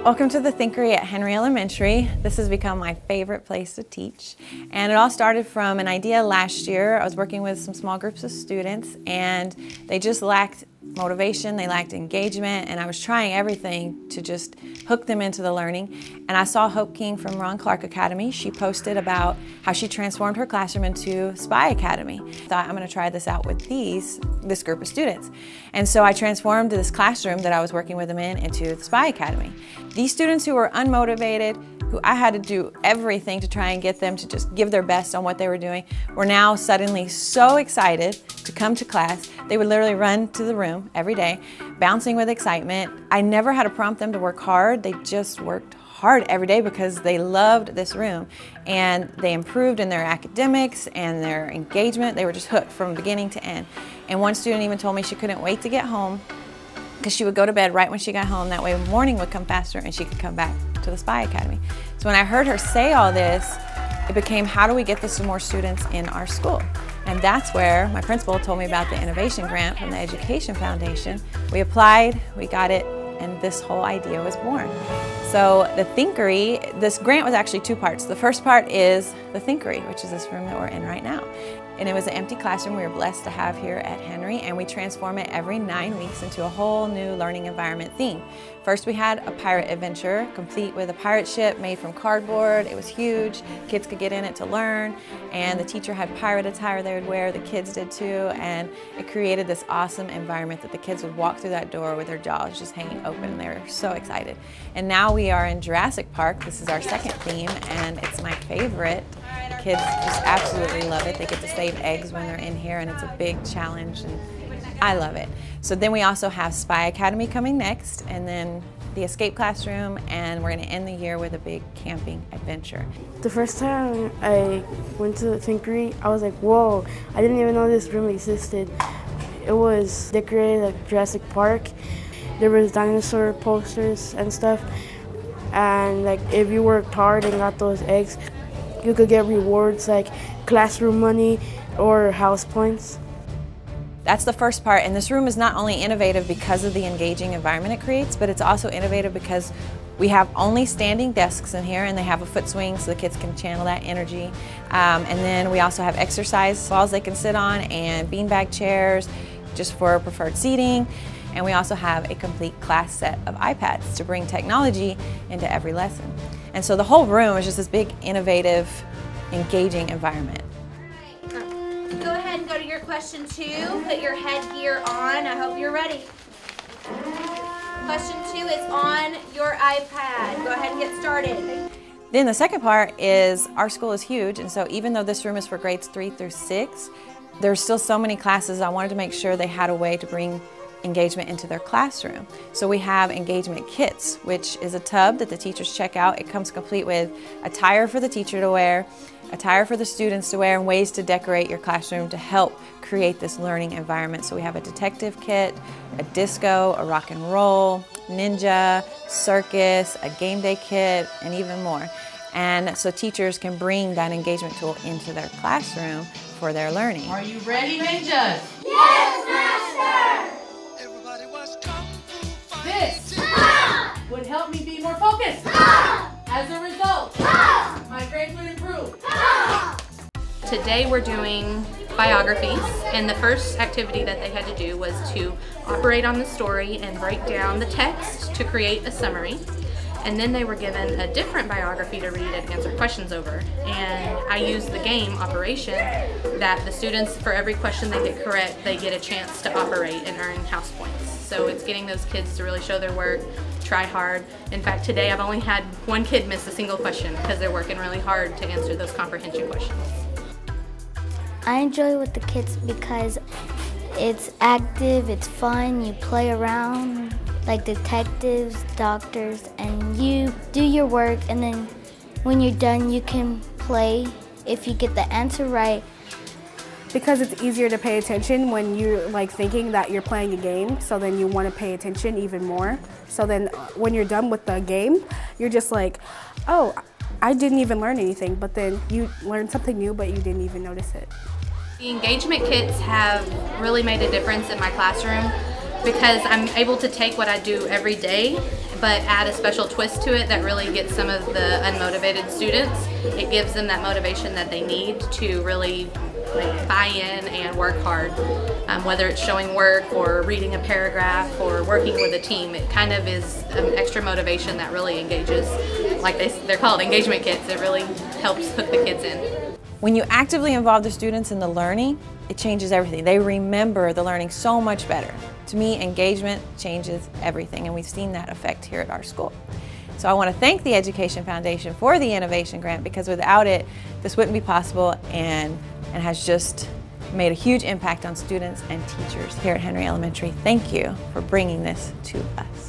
Welcome to the Thinkery at Henry Elementary. This has become my favorite place to teach. And it all started from an idea last year. I was working with some small groups of students and they just lacked motivation, they lacked engagement, and I was trying everything to just hook them into the learning. And I saw Hope King from Ron Clark Academy. She posted about how she transformed her classroom into Spy Academy. I thought, I'm going to try this out with this group of students. And so I transformed this classroom that I was working with them in into the Spy Academy. These students who were unmotivated, who I had to do everything to try and get them to just give their best on what they were doing, were now suddenly so excited to come to class. They would literally run to the room every day, bouncing with excitement. I never had to prompt them to work hard. They just worked hard every day because they loved this room. And they improved in their academics and their engagement. They were just hooked from beginning to end. And one student even told me she couldn't wait to get home because she would go to bed right when she got home. That way morning would come faster and she could come back to the Spy Academy. So when I heard her say all this, it became, how do we get this to more students in our school? And that's where my principal told me about the innovation grant from the Education Foundation. We applied, we got it, and this whole idea was born. So the Thinkery, this grant was actually two parts. The first part is the Thinkery, which is this room that we're in right now. And it was an empty classroom we were blessed to have here at Henry, and we transform it every 9 weeks into a whole new learning environment theme. First we had a pirate adventure, complete with a pirate ship made from cardboard. It was huge. Kids could get in it to learn, and the teacher had pirate attire they would wear, the kids did too, and it created this awesome environment that the kids would walk through that door with their jaws just hanging open. They were so excited. And now we are in Jurassic Park. This is our second theme, and it's my favorite. The kids just absolutely love it. They get to save eggs when they're in here, and it's a big challenge, and I love it. So then we also have Spy Academy coming next, and then the Escape Classroom, and we're going to end the year with a big camping adventure. The first time I went to the Thinkery, I was like, whoa, I didn't even know this room existed. It was decorated like Jurassic Park. There was dinosaur posters and stuff, and like if you worked hard and got those eggs, you could get rewards like classroom money or house points. That's the first part, and this room is not only innovative because of the engaging environment it creates, but it's also innovative because we have only standing desks in here, and they have a foot swing so the kids can channel that energy. And then we also have exercise balls they can sit on and beanbag chairs just for preferred seating. And we also have a complete class set of iPads to bring technology into every lesson. And so the whole room is just this big, innovative, engaging environment. Go ahead and go to your question 2. Put your headgear on. I hope you're ready. Question 2 is on your iPad. Go ahead and get started. Then the second part is our school is huge, and so even though this room is for grades 3 through 6, there's still so many classes. I wanted to make sure they had a way to bring engagement into their classroom. So we have engagement kits, which is a tub that the teachers check out. It comes complete with attire for the teacher to wear, attire for the students to wear, and ways to decorate your classroom to help create this learning environment. So we have a detective kit, a disco, a rock and roll, ninja, circus, a game day kit, and even more. And so teachers can bring that engagement tool into their classroom for their learning. Are you ready, ninjas? Yes, Master! This would help me be more focused. As a result, my grades would improve. Today we're doing biographies, and the first activity that they had to do was to operate on the story and break down the text to create a summary. And then they were given a different biography to read and answer questions over. And I used the game Operation that the students, for every question they get correct, they get a chance to operate and earn house points. So it's getting those kids to really show their work, try hard. In fact, today I've only had one kid miss a single question because they're working really hard to answer those comprehension questions. I enjoy with the kids because it's active, it's fun, you play around like detectives, doctors, and you do your work, and then when you're done you can play if you get the answer right. Because it's easier to pay attention when you're like thinking that you're playing a game, so then you want to pay attention even more. So then when you're done with the game, you're just like, oh, I didn't even learn anything, but then you learned something new but you didn't even notice it. The engagement kits have really made a difference in my classroom because I'm able to take what I do every day but add a special twist to it that really gets some of the unmotivated students. It gives them that motivation that they need to really buy in and work hard. Whether it's showing work or reading a paragraph or working with a team, it kind of is an extra motivation that really engages, like they're called engagement kits. It really helps hook the kids in. When you actively involve the students in the learning, it changes everything. They remember the learning so much better. To me, engagement changes everything, and we've seen that effect here at our school. So I want to thank the Education Foundation for the Innovation Grant, because without it, this wouldn't be possible, and has just made a huge impact on students and teachers here at Henry Elementary. Thank you for bringing this to us.